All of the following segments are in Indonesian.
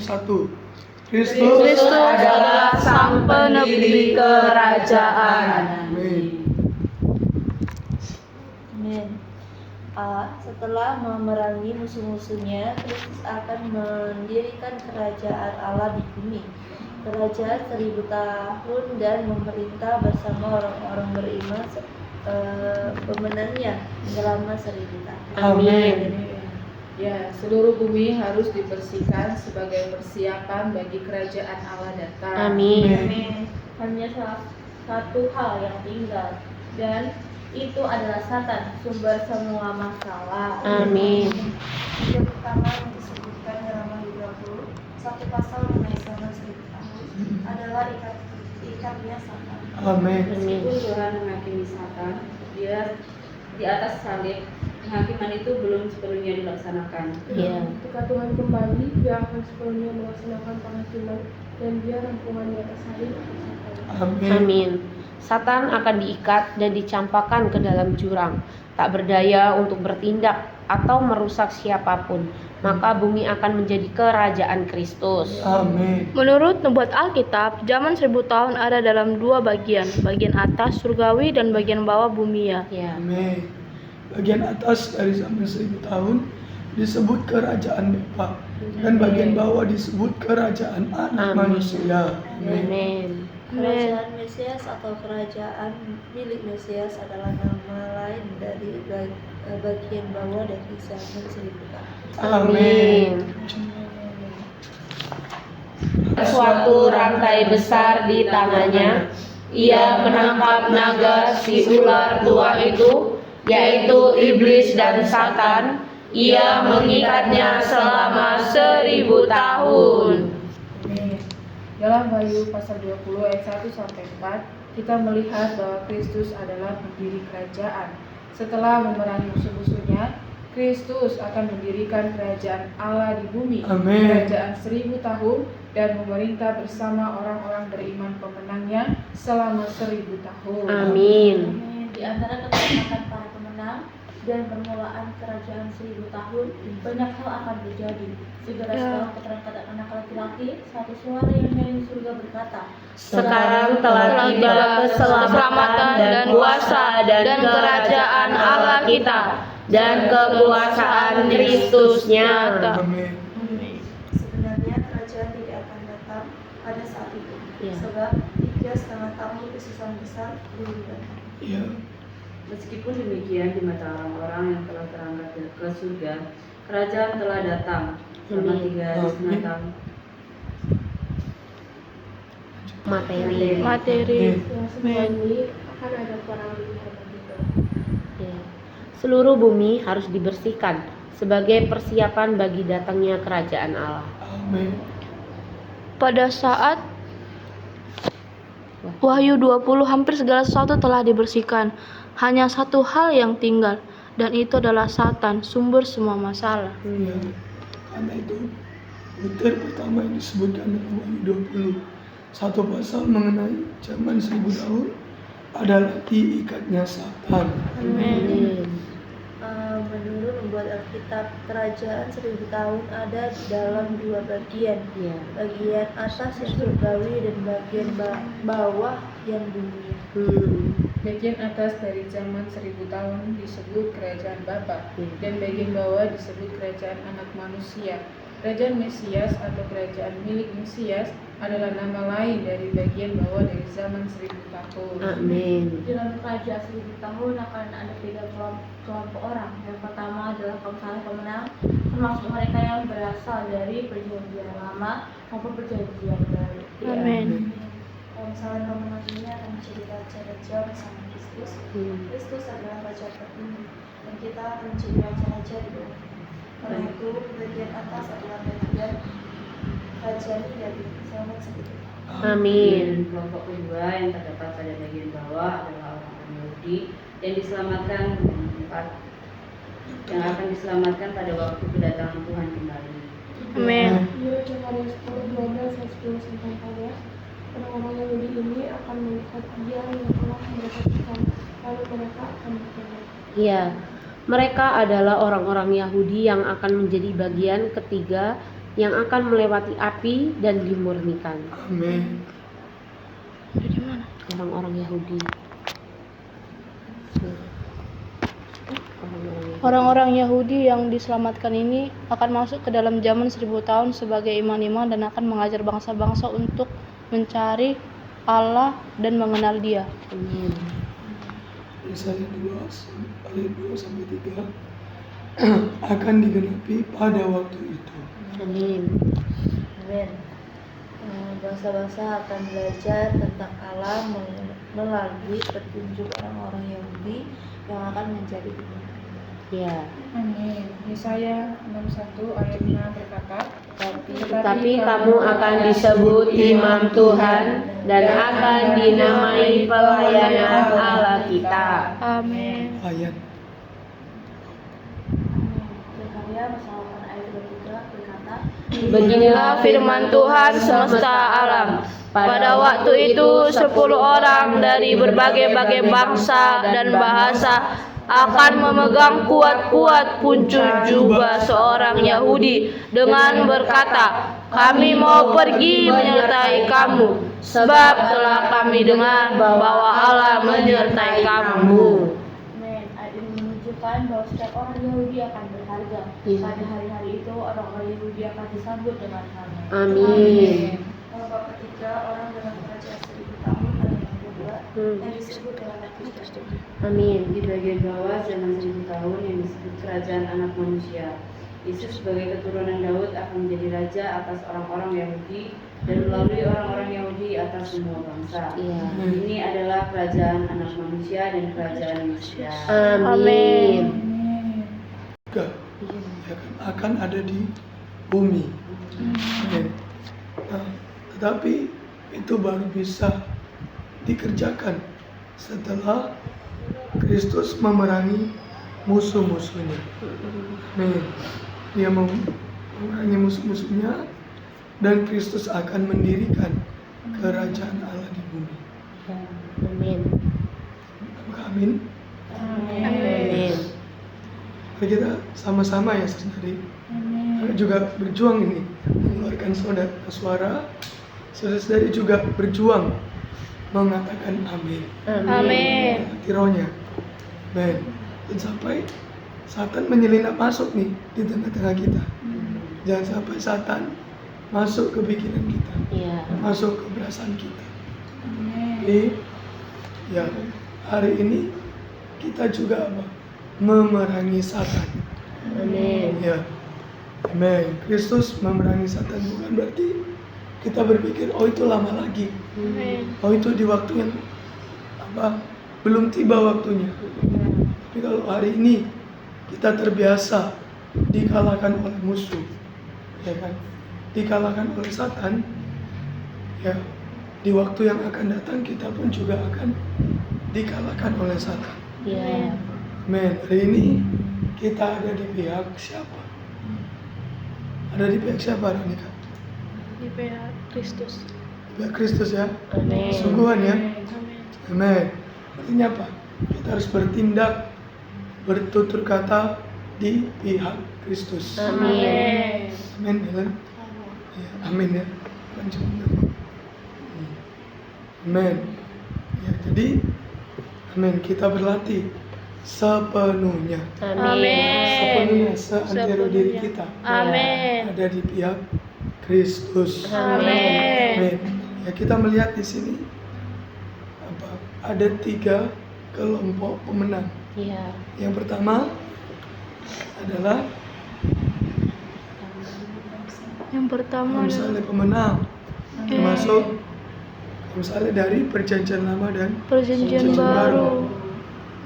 Satu. Kristus Kristus adalah sang pendiri kerajaan. Amin. Amin. A. Setelah memerangi musuh-musuhnya, Kristus akan mendirikan kerajaan Allah di bumi. Kerajaan 1000 tahun dan memerintah bersama orang-orang beriman pemenangnya selama 1000 tahun. Amin. Ya, seluruh bumi harus dibersihkan sebagai persiapan bagi kerajaan Allah datang. Amin. Amin. Hanya salah satu hal yang tinggal, dan itu adalah Satan, sumber semua masalah. Amin. Yang pertama yang disebutkan dalam Wahyu 20, satu pasal mengenai zaman 1000 tahun adalah ikatnya Satan. Amin. Meskipun Tuhan menghakimi Satan, dia di atas salib, penghakiman itu belum sepenuhnya dilaksanakan. Iya. Ketika Tuhan kembali, dia akan sepenuhnya melaksanakan penghakiman dan dia rampungan di atas salib untuk Satan. Amin. Amin. Satan akan diikat dan dicampakkan ke dalam jurang, tak berdaya untuk bertindak atau merusak siapapun. Maka bumi akan menjadi kerajaan Kristus. Amin. Menurut nubuat Alkitab, zaman 1000 tahun ada dalam dua bagian atas surgawi dan bagian bawah bumia. Ya. Amin. Bagian atas dari zaman 1000 tahun disebut kerajaan Bapa, dan bagian bawah disebut kerajaan anak Amin. manusia. Amin. Amin. Kerajaan Mesias atau kerajaan milik Mesias adalah nama lain dari bagian bawah dari zaman 1000 tahun. Amin. Suatu rantai besar di tangannya, ia menangkap naga si ular tua itu, yaitu iblis dan Satan. Ia mengikatnya selama 1000 tahun. Dalam Wahyu pasal 20 ayat 1 sampai 4, kita melihat bahwa Kristus adalah pendiri kerajaan. Setelah memerangi musuh-musuhnya, Kristus akan mendirikan kerajaan Allah di bumi, Amin. kerajaan 1000 tahun, dan memerintah bersama orang-orang beriman pemenangnya selama 1000 tahun. Amin. Di antara keterlibatan para pemenang dan permulaan kerajaan 1000 tahun, banyak hal akan terjadi. Segera setelah keterangkatan anak laki-laki, satu suara yang dari surga berkata, Sekarang telah tiba keselamatan dan kuasa dan kerajaan Allah kita dan kekuasaan Kristus nyata. Amin. Sebenarnya kerajaan tidak akan datang pada saat itu, Ya. sebab 3,5 tahun kesusahan besar belum datang. Ya. Meskipun demikian, di mata orang-orang yang telah terangkat ke surga, kerajaan telah datang selama Amin. 3,5 tahun. Materi. Yang semua ini akan ada perang dunia begitu. Ya. Seluruh bumi harus dibersihkan sebagai persiapan bagi datangnya kerajaan Allah. Amin. Pada saat Wahyu 20, hampir segala sesuatu telah dibersihkan. Hanya satu hal yang tinggal, dan itu adalah Satan, sumber semua masalah. Ya. Karena itu butir pertama yang disebutkan dalam Wahyu 20, satu pasal mengenai zaman 1000 tahun adalah diikatnya Satan. Amin. menurut nubuat Alkitab, kerajaan 1000 tahun ada dalam dua bagian. Ya. Bagian atas yang surgawi dan bagian bawah yang dunia. Bagian atas dari zaman 1000 tahun disebut kerajaan Bapa, Ya. dan bagian bawah disebut kerajaan anak manusia. Kerajaan Mesias atau kerajaan milik Mesias adalah nama lain dari bagian bawah dari zaman 1000 tahun. Amin. Dalam kerajaan 1000 tahun akan ada 3 kelompok orang. Yang pertama adalah kaum saleh pemenang, termasuk mereka yang berasal dari perjanjian lama maupun perjanjian baru. Amin. Kalau misalnya pemenang ini akan menjadi raja-raja bersama Kristus. Kristus adalah raja tertinggi dan kita akan menjadi raja-raja di bawah. Karena itu bagian atas adalah bagian rajani dari zaman 1000 tahun. Amin. Kelompok kedua yang terdapat pada bagian bawah adalah orang-orang Yahudi yang diselamatkan yang akan diselamatkan pada waktu kedatangan Tuhan kembali. Amin. Di Raja Matius 10:12 dan 10-14, orang-orang Yahudi ini akan melihat Dia yang telah mereka Tuhan, lalu mereka akan bertobat. Ya, mereka adalah orang-orang Yahudi yang akan menjadi bagian ketiga yang akan melewati api dan dimurnikan. Amin. Dari mana? Orang-orang Yahudi. Orang-orang Yahudi yang diselamatkan ini akan masuk ke dalam zaman 1000 tahun sebagai imam-imam dan akan mengajar bangsa-bangsa untuk mencari Allah dan mengenal Dia. Amin. Yesaya 2 ayat 2 sampai 3 akan digenapi pada waktu itu. Amin. Amin. Bangsa-bangsa akan belajar tentang Allah melalui petunjuk orang-orang Yahudi yang akan menjadi imam. Ya. Amin. Yesaya 61 ayat 6 berkata, Tetapi kamu akan disebut imam Tuhan dan akan dinamai pelayanan Allah kita. Amin. Ayat Zakaria pasal 8 ayat 23 berkata, Beginilah firman Tuhan semesta alam. Pada waktu itu 10 orang dari berbagai-bagai bangsa dan bahasa akan memegang kuat-kuat puncuk jubah seorang Yahudi dengan berkata, kami mau pergi menyertai kamu, sebab telah kami dengar bahwa Allah menyertai kamu. Amin. Ayat ini menunjukkan bahwa setiap orang Yahudi akan berharga. Iya. Pada hari-hari itu orang-orang Yahudi akan disambut dengan hangat. Amin. Bab ketiga, orang dengan kerajaan 1000 tahun ada yang kedua yang disebut dengan Kristus. Amin. Di bagian bawah zaman 1000 tahun yang disebut kerajaan anak manusia. Yesus sebagai keturunan Daud akan menjadi raja atas orang-orang Yahudi dan melalui orang-orang Yahudi atas semua bangsa. Iya. Ini adalah kerajaan anak manusia dan kerajaan Mesias. Amin. juga ya kan, akan ada di bumi. Amin. Nah, tetapi itu baru bisa dikerjakan setelah Kristus memerangi musuh-musuhnya. Amin. Dia memerangi musuh-musuhnya dan Kristus akan mendirikan kerajaan Allah di bumi. Amin. Apakah amin? Amin. Mari kita sama-sama ya saudari. Kita juga berjuang ini mengeluarkan suara. Saudara-saudari juga berjuang mengatakan amin. Amin. Hati rohnya. Amin. Dan sampai Satan menyelinap masuk nih di tengah-tengah kita. Jangan sampai Satan masuk ke pikiran kita, Iya. masuk ke perasaan kita. Jadi ya hari ini kita juga apa? Memerangi Satan. Amin. Ya. Amin. Kristus memerangi Satan bukan berarti kita berpikir oh itu lama lagi. Oh itu di waktu yang apa? Belum tiba waktunya. Tapi kalau hari ini kita terbiasa dikalahkan oleh musuh, ya kan? Dikalahkan oleh Satan, ya di waktu yang akan datang kita pun juga akan dikalahkan oleh Satan. Iya. Amin. Hari ini kita ada di pihak siapa? Ada di pihak siapa hari ini, Kak? Di pihak Kristus. Di pihak Kristus ya. Amin. Sungguhan ya. Amin. Amin. Artinya apa? Kita harus bertindak, bertutur kata di pihak Kristus. Amin. Amin, Helen. Ya, amin ya. Bukan cuma amin. Amin. Ya, jadi amin, kita berlatih sepenuhnya. Amin. Sepenuhnya seantero diri Sepenuhnya. kita Amin. ada di pihak Kristus. Amin. Amin. Ya, kita melihat di sini apa? Ada 3 kelompok pemenang. Iya. Yang pertama adalah Yang pertama adalah misalnya pemenang, termasuk misalnya dari perjanjian lama dan perjanjian baru.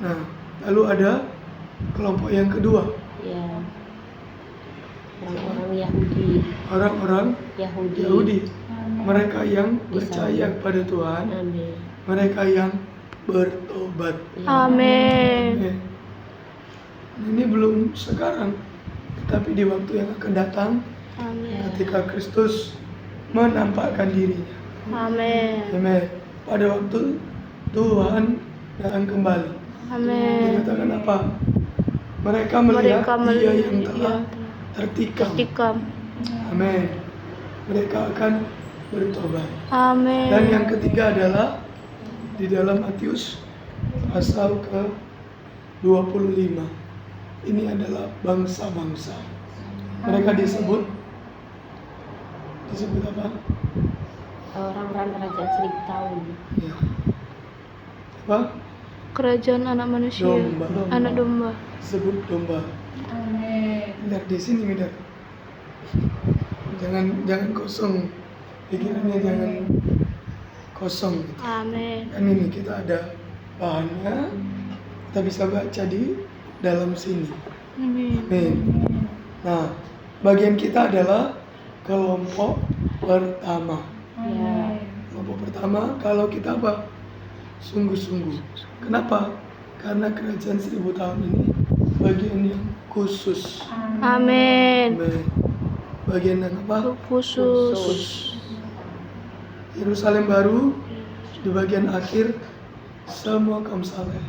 Nah, lalu ada kelompok yang kedua, Iya. Orang-orang Yahudi. orang-orang Yahudi. Yahudi. Mereka yang percaya kepada Tuhan, Amin. mereka yang bertobat. Iya. Amin. Amin. Ini belum sekarang, tetapi di waktu yang akan datang, Amin. ketika Kristus menampakkan dirinya. Amin. Amin. Pada waktu Tuhan datang kembali. Amin. Dikatakan apa? Mereka melihat Mereka dia yang melihat telah tertikam. tertikam. Amin. Mereka akan bertobat. Amin. Dan yang ketiga adalah di dalam Matius pasal ke-25. Ini adalah bangsa-bangsa. Mereka disebut apa? Orang-orang kerajaan 1000 tahun. Ya. Apa? Kerajaan anak manusia. Domba. Anak domba. Disebut domba. Amin. Minder di sini, minder. Jangan kosong. Pikirannya jangan kosong. Amin. Dan ini kita ada bahannya. Kita bisa baca di dalam sini. Amin. Amin. Nah, bagian kita adalah kelompok pertama. Amin. Kelompok pertama, kalau kita apa? Sungguh-sungguh. Kenapa? Karena kerajaan 1000 tahun ini bagian yang khusus. Amin. Amin. Bagian yang apa? Khusus. Yerusalem baru di bagian akhir, semua kaum saleh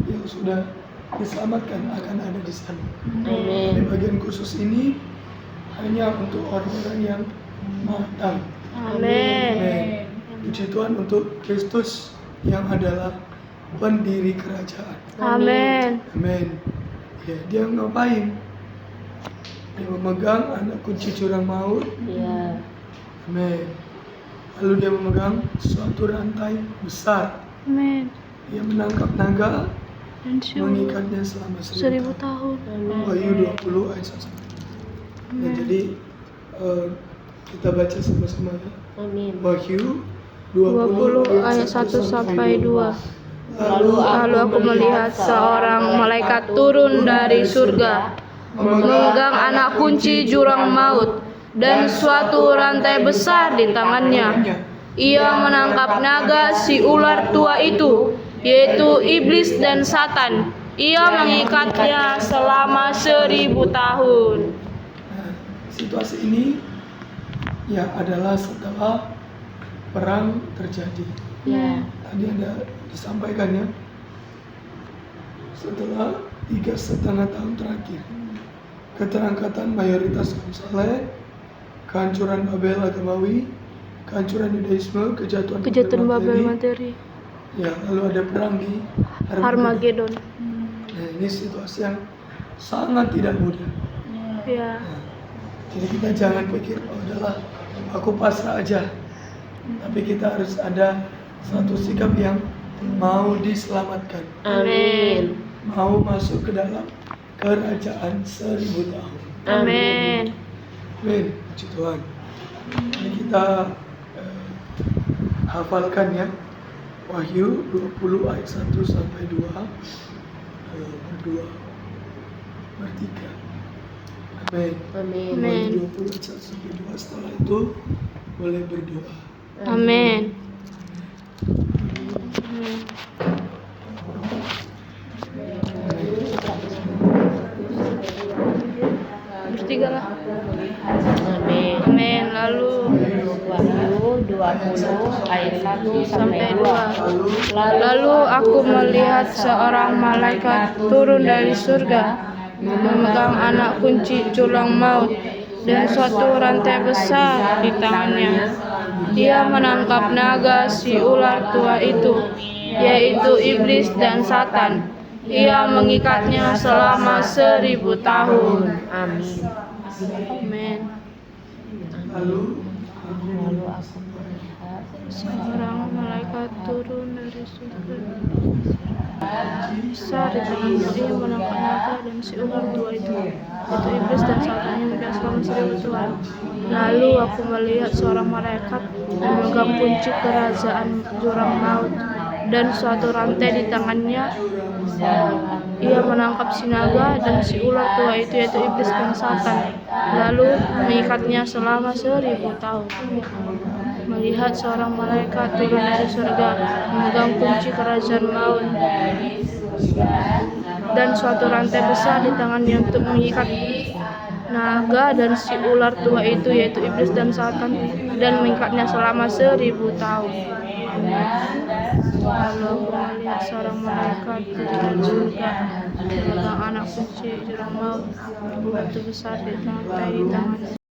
yang sudah diselamatkan akan ada di sana. Di Amin. bagian khusus ini hanya untuk orang-orang yang matang. Amin. Amin. Puji Tuhan untuk Kristus yang adalah pendiri kerajaan. Amin. Amin. Ya, dia ngapain? Dia memegang anak kunci jurang maut. Ya. Amin. Lalu dia memegang suatu rantai besar. Amin. Dia menangkap naga, Dan mengikatnya selama 1000 tahun. Wahyu 20 ayat 1. Nah, jadi kita baca sama-sama ya. Amin. Wahyu 20 ayat 1 sampai 2. Lalu aku melihat seorang malaikat turun dari surga, memegang anak kunci jurang maut dan suatu rantai besar di tangannya. Ia menangkap naga si ular tua itu, yaitu iblis dan Satan. Ia mengikatnya selama 1000 tahun. Nah, situasi ini ya adalah setelah perang terjadi. Ya. Tadi ada disampaikan ya, setelah 3,5 tahun terakhir, keterangkatan mayoritas kaum saleh, kehancuran Babel agamawi, kehancuran Yudaisme, kejatuhan Babel materi. ya, lalu ada perang di Armageddon. Nah, ini situasi yang sangat tidak mudah. Ya. Nah, jadi kita jangan pikir, oh udahlah, aku pasrah aja. Tapi kita harus ada satu sikap yang mau diselamatkan, Amin. mau masuk ke dalam kerajaan 1000 tahun. Amin. Amin. Puji Tuhan. Ini kita hafalkan ya. Wahyu 20 ayat 1 sampai 2. Berdua, bertiga. Amin. Amin. Wahyu 20 ayat 1 sampai 2. Setelah itu boleh berdoa. Amin. Bertiga lah. Amin. Amin. Lalu Wahyu 20 ayat 1 sampai 2. Lalu aku melihat seorang malaikat turun dari surga, memegang anak kunci jurang maut dan suatu rantai besar di tangannya. Dia menangkap naga si ular tua itu, yaitu iblis dan Satan. Ia mengikatnya selama 1000 tahun. Amin. Amin. Lalu Lalu aku melihat Seorang malaikat turun dari surga, besar di tangannya. Ia menangkap naga dan si ular tua itu iblis dan Satan yang sudah selama 1000 tahun. Lalu aku melihat seorang malaikat memegang kunci kerajaan jurang maut dan suatu rantai di tangannya. Ia menangkap si naga dan si ular tua itu, yaitu iblis dan Satan, lalu mengikatnya selama 1000 tahun. Melihat seorang malaikat turun dari surga, memegang kunci kerajaan maut dan suatu rantai besar di tangannya untuk mengikat naga dan si ular tua itu, yaitu iblis dan Satan, dan mengikatnya selama 1000 tahun. Lalu aku melihat seorang malaikat turun dari surga, memegang anak kunci jurang maut, batu besar di tangannya.